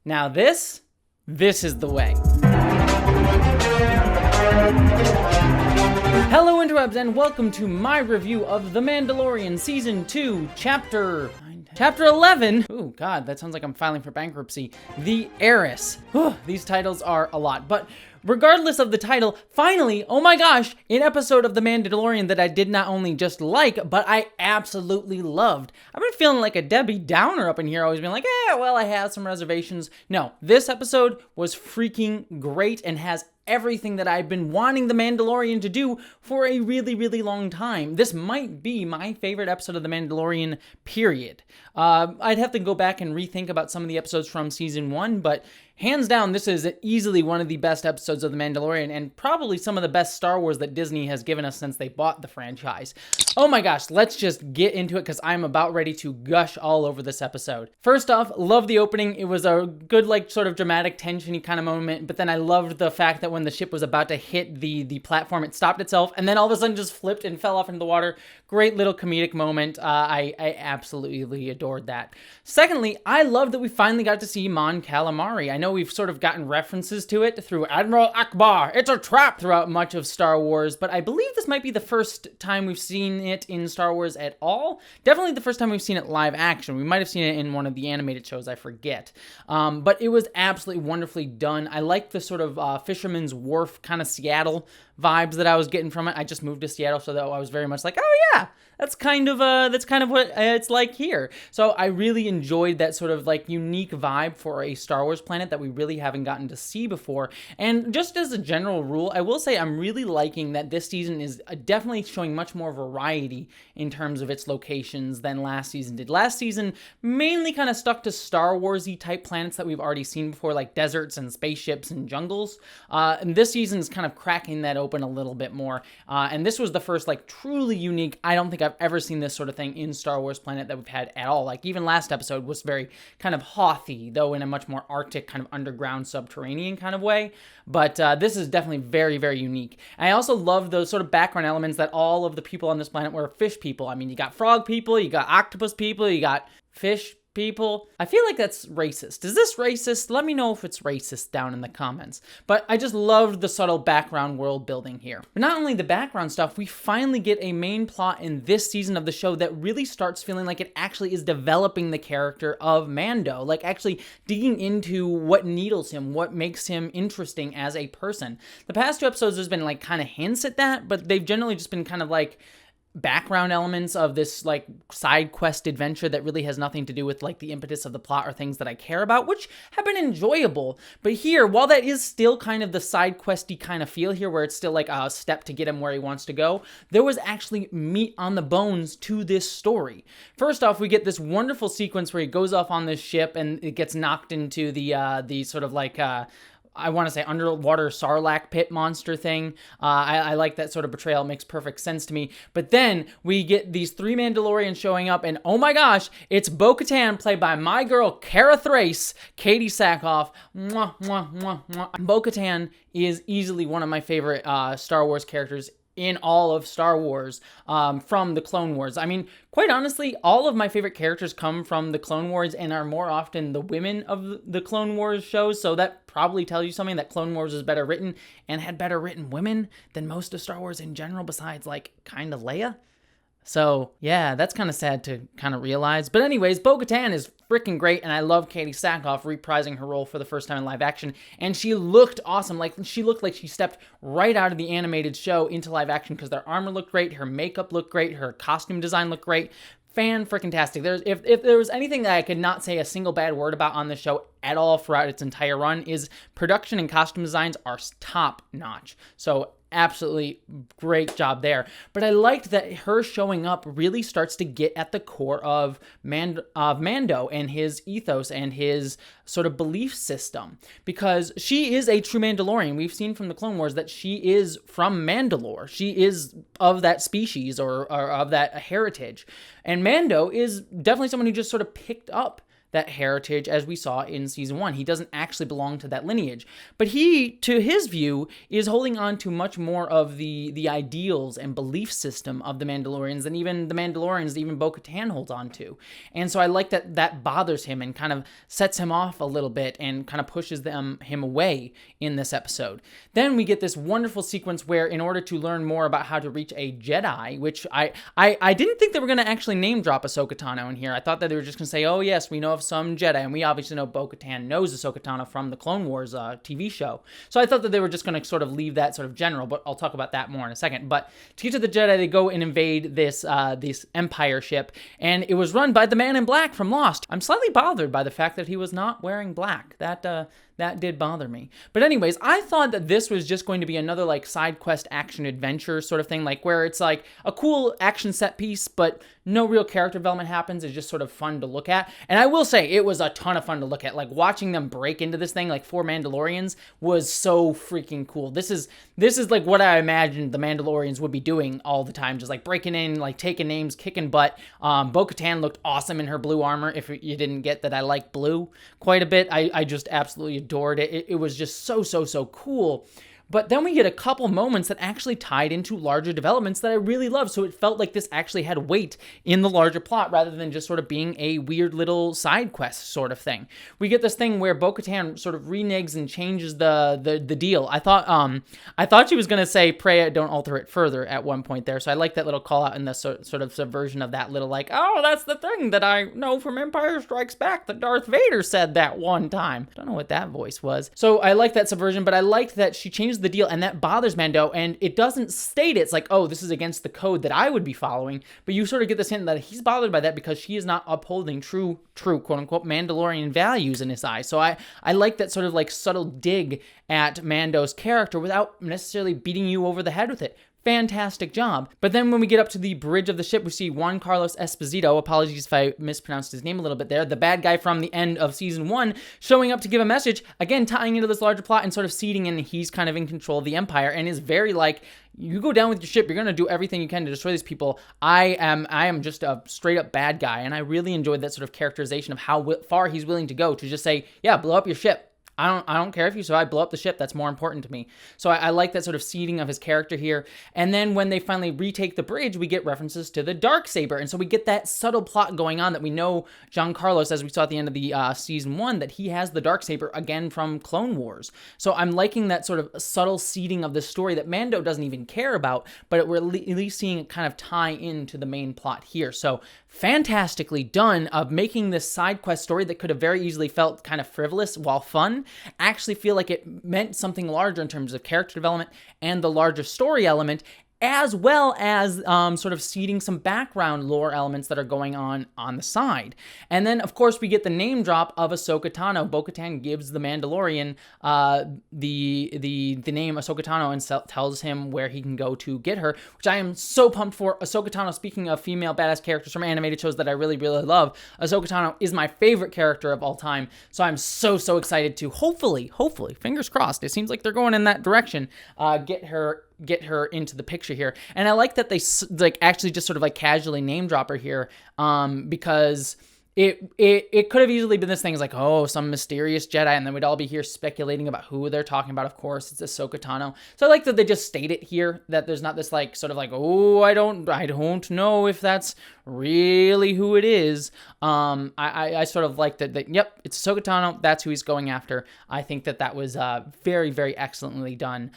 Now this is the way. Hello interwebs and welcome to my review of The Mandalorian Season 2, Chapter 11. Oh god, that sounds like I'm filing for bankruptcy. The Heiress. These titles are a lot, but regardless of the title, finally, oh my gosh, an episode of The Mandalorian that I did not only just like, but I absolutely loved. I've been feeling like a Debbie Downer up in here, always being like, well, I have some reservations. No, this episode was freaking great and has everything that I've been wanting The Mandalorian to do for a really, really long time. This might be my favorite episode of The Mandalorian, period. I'd have to go back and rethink about some of the episodes from Season 1, but hands down, this is easily one of the best episodes of The Mandalorian and probably some of the best Star Wars that Disney has given us since they bought the franchise. Oh my gosh, let's just get into it because I'm about ready to gush all over this episode. First off, love the opening. It was a good, sort of dramatic, tension-y kind of moment, but then I loved the fact that when the ship was about to hit the platform, it stopped itself and then all of a sudden just flipped and fell off into the water. Great little comedic moment. I absolutely adored that. Secondly, I love that we finally got to see Mon Calamari. I know we've sort of gotten references to it through Admiral Akbar. It's a trap throughout much of Star Wars, but I believe this might be the first time we've seen it in Star Wars at all. Definitely the first time we've seen it live action. We might have seen it in one of the animated shows, I forget. But it was absolutely wonderfully done. I like the sort of Fisherman's Wharf kind of Seattle vibes that I was getting from it. I just moved to Seattle, so that I was very much like, oh yeah, that's kind of what it's like here. So I really enjoyed that sort of unique vibe for a Star Wars planet that we really haven't gotten to see before. And just as a general rule, I will say I'm really liking that this season is definitely showing much more variety in terms of its locations than last season did. Last season mainly kind of stuck to Star Wars-y type planets that we've already seen before, like deserts and spaceships and jungles. And this season is kind of cracking that open a little bit more. And this was the first truly unique, I don't think I've ever seen this sort of thing in Star Wars planet that we've had at all. Even last episode was very kind of hothy, though in a much more Arctic kind of underground subterranean kind of way. But this is definitely very, very unique. I also love those sort of background elements that all of the people on this planet were fish people. I mean, you got frog people, you got octopus people, you got fish people. I feel like that's racist. Is this racist? Let me know if it's racist down in the comments. But I just loved the subtle background world building here. But not only the background stuff, we finally get a main plot in this season of the show that really starts feeling like it actually is developing the character of Mando, actually digging into what needles him, what makes him interesting as a person. The past two episodes there's been kind of hints at that, but they've generally just been kind of background elements of this side quest adventure that really has nothing to do with the impetus of the plot or things that I care about, which have been enjoyable. But here, while that is still kind of the side questy kind of feel here, where it's still a step to get him where he wants to go, there was actually meat on the bones to this story. First off, we get this wonderful sequence where he goes off on this ship and it gets knocked into the sort of I want to say underwater Sarlacc pit monster thing. I like that sort of portrayal. It makes perfect sense to me. But then we get these three Mandalorians showing up, and oh my gosh, it's Bo-Katan, played by my girl, Cara Thrace, Katie Sackhoff. Mwah, mwah, mwah, mwah. Bo-Katan is easily one of my favorite Star Wars characters in all of Star Wars from the Clone Wars. I mean, quite honestly, all of my favorite characters come from the Clone Wars and are more often the women of the Clone Wars shows, so that probably tells you something, that Clone Wars is better written and had better written women than most of Star Wars in general, besides kind of Leia. So, yeah, that's kind of sad to kind of realize. But anyways, Bo-Katan is freaking great, and I love Katie Sackhoff reprising her role for the first time in live action, and she looked awesome. She looked like she stepped right out of the animated show into live action because their armor looked great, her makeup looked great, her costume design looked great. Fan-freaking-tastic. If there was anything that I could not say a single bad word about on the show at all throughout its entire run, is production and costume designs are top-notch. So absolutely great job there. But I liked that her showing up really starts to get at the core of Mando and his ethos and his sort of belief system, because she is a true Mandalorian. We've seen from the Clone Wars that she is from Mandalore. She is of that species or of that heritage. And Mando is definitely someone who just sort of picked up that heritage as we saw in season 1. He doesn't actually belong to that lineage. But he, to his view, is holding on to much more of the ideals and belief system of the Mandalorians than even the Mandalorians that even bo-katan holds on to. And so I like that bothers him and kind of sets him off a little bit and kind of pushes him away in this episode. Then we get this wonderful sequence where, in order to learn more about how to reach a Jedi, which I didn't think they were going to actually name drop Ahsoka Tano in here. I thought that they were just going to say, oh yes, we know of some Jedi, and we obviously know Bo-Katan knows Ahsoka Tano from the Clone Wars TV show. So I thought that they were just going to sort of leave that sort of general, but I'll talk about that more in a second. But to get to the Jedi, they go and invade this Empire ship, and it was run by the Man in Black from Lost. I'm slightly bothered by the fact that he was not wearing black. That did bother me. But anyways, I thought that this was just going to be another like side quest action adventure sort of thing, like where it's like a cool action set piece, but no real character development happens. It's just sort of fun to look at. And I will say it was a ton of fun to look at. Like watching them break into this thing, like 4 Mandalorians, was so freaking cool. This is like what I imagined the Mandalorians would be doing all the time, just like breaking in, like taking names, kicking butt. Bo-Katan looked awesome in her blue armor. If you didn't get that, I like blue quite a bit. I just absolutely adored it. It was just so cool. But then we get a couple moments that actually tied into larger developments that I really love. So it felt like this actually had weight in the larger plot rather than just sort of being a weird little side quest sort of thing. We get this thing where Bo-Katan sort of reneges and changes the deal. I thought she was going to say, pray don't alter it further at one point there. So I like that little call out in the sort of subversion of that little like, oh, that's the thing that I know from Empire Strikes Back that Darth Vader said that one time. Don't know what that voice was. So I like that subversion, but I liked that she changed the deal, and that bothers Mando, and it doesn't state it's like, oh, this is against the code that I would be following, but you sort of get this hint that he's bothered by that because she is not upholding true quote-unquote Mandalorian values in his eyes. So I like that sort of like subtle dig at Mando's character without necessarily beating you over the head with it. Fantastic job. But then when we get up to the bridge of the ship, we see Juan Carlos Esposito, apologies if I mispronounced his name a little bit there, the bad guy from the end of season 1, showing up to give a message, again, tying into this larger plot and sort of seeding in he's kind of in control of the Empire and is very like, you go down with your ship, you're going to do everything you can to destroy these people. I am just a straight up bad guy. And I really enjoyed that sort of characterization of how far he's willing to go to just say, yeah, blow up your ship. I don't care if you survive, blow up the ship. That's more important to me. So I like that sort of seeding of his character here. And then when they finally retake the bridge, we get references to the Darksaber. And so we get that subtle plot going on that we know Giancarlo's, as we saw at the end of the season 1, that he has the Darksaber again from Clone Wars. So I'm liking that sort of subtle seeding of the story that Mando doesn't even care about, but we're at least seeing it kind of tie into the main plot here. So fantastically done of making this side quest story that could have very easily felt kind of frivolous while fun actually feel like it meant something larger in terms of character development and the larger story element, as well as sort of seeding some background lore elements that are going on the side. And then, of course, we get the name drop of Ahsoka Tano. Bo-Katan gives the Mandalorian the name Ahsoka Tano and tells him where he can go to get her, which I am so pumped for. Ahsoka Tano, speaking of female badass characters from animated shows that I really love, Ahsoka Tano is my favorite character of all time. So I'm so excited to hopefully, fingers crossed, it seems like they're going in that direction, get her into the picture here. And I like that they like actually just sort of like casually name drop her here, because it could have easily been this thing is like, oh, some mysterious Jedi, and then we'd all be here speculating about who they're talking about. Of course, it's Ahsoka Tano. So I like that they just state it here, that there's not this like sort of like, oh, I don't know if that's really who it is. I sort of like that yep, it's Ahsoka Tano, that's who he's going after. I think that was very excellently done,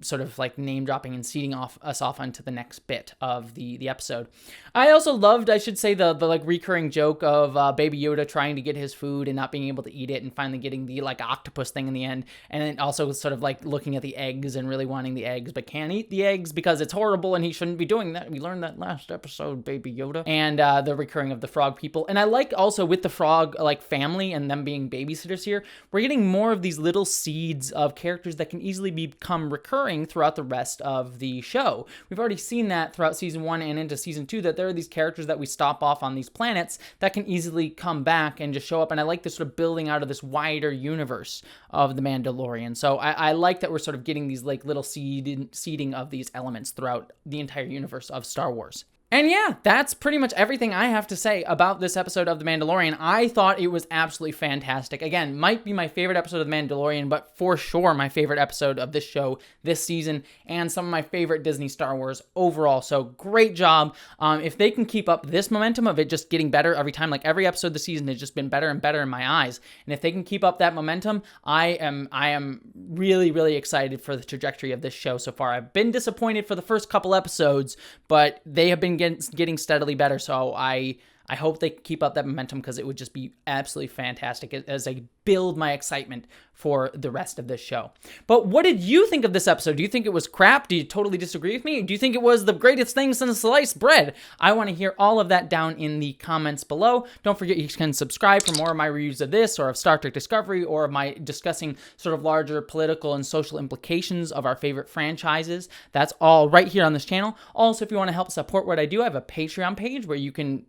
sort of like name dropping and seeding us off onto the next bit of the episode. I also loved, I should say, the like recurring joke of Baby Yoda trying to get his food and not being able to eat it and finally getting the like octopus thing in the end, and then also sort of like looking at the eggs and really wanting the eggs but can't eat the eggs because it's horrible and he shouldn't be doing that. We learned that last episode, Baby Yoda. And the recurring of the frog people. And I like also with the frog like family and them being babysitters here, we're getting more of these little seeds of characters that can easily become recurring throughout the rest of the show. We've already seen that throughout season 1 and into season 2, that there are these characters that we stop off on these planets that can easily come back and just show up. And I like this sort of building out of this wider universe of the Mandalorian. So I like that we're sort of getting these like little seeding of these elements throughout the entire universe of Star Wars. And yeah, that's pretty much everything I have to say about this episode of The Mandalorian. I thought it was absolutely fantastic. Again, might be my favorite episode of The Mandalorian, but for sure my favorite episode of this show this season, and some of my favorite Disney Star Wars overall. So great job. If they can keep up this momentum of it just getting better every time, like every episode this season has just been better and better in my eyes. And if they can keep up that momentum, I am really, really excited for the trajectory of this show so far. I've been disappointed for the first couple episodes, but they have been getting steadily better, so I hope they keep up that momentum, because it would just be absolutely fantastic as I build my excitement for the rest of this show. But what did you think of this episode? Do you think it was crap? Do you totally disagree with me? Do you think it was the greatest thing since sliced bread? I want to hear all of that down in the comments below. Don't forget you can subscribe for more of my reviews of this, or of Star Trek Discovery, or of my discussing sort of larger political and social implications of our favorite franchises. That's all right here on this channel. Also, if you want to help support what I do, I have a Patreon page where you can,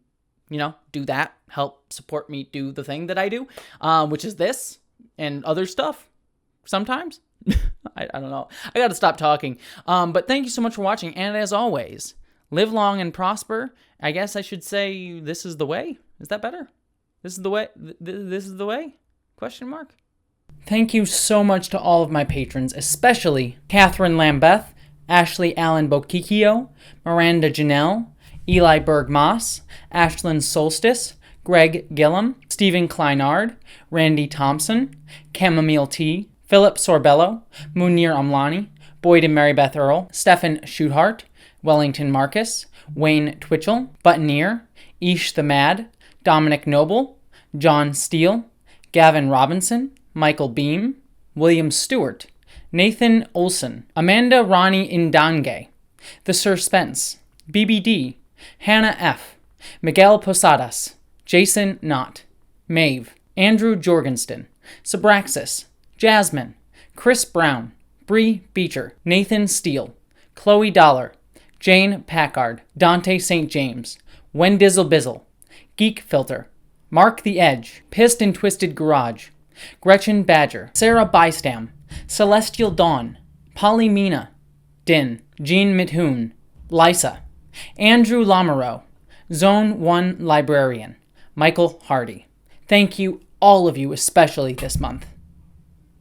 do that, help support me do the thing that I do, which is this and other stuff sometimes. I don't know. I got to stop talking. But thank you so much for watching. And as always, live long and prosper. I guess I should say this is the way. Is that better? This is the way? This is the way? Question mark? Thank you so much to all of my patrons, especially Catherine Lambeth, Ashley Allen Bokikio, Miranda Janelle, Eli Berg-Moss, Ashlyn Solstice, Greg Gillum, Stephen Kleinard, Randy Thompson, Chamomile Tea, Philip Sorbello, Munir Amlani, Boyd and Marybeth Earl, Stephen Schuthart, Wellington Marcus, Wayne Twitchell, Buttoneer, Ish the Mad, Dominic Noble, John Steele, Gavin Robinson, Michael Beam, William Stewart, Nathan Olson, Amanda Ronnie Indange, The Sir Spence, BBD, Hannah F., Miguel Posadas, Jason Knott, Maeve, Andrew Jorgenston, Sabraxis, Jasmine, Chris Brown, Bree Beecher, Nathan Steele, Chloe Dollar, Jane Packard, Dante St. James, Wendizzle Bizzle, Geek Filter, Mark the Edge, Pissed and Twisted Garage, Gretchen Badger, Sarah Bystam, Celestial Dawn, Polly Mina, Din, Jean Mithoon, Lysa, Andrew Lamoureux, Zone 1 Librarian, Michael Hardy. Thank you, all of you, especially this month.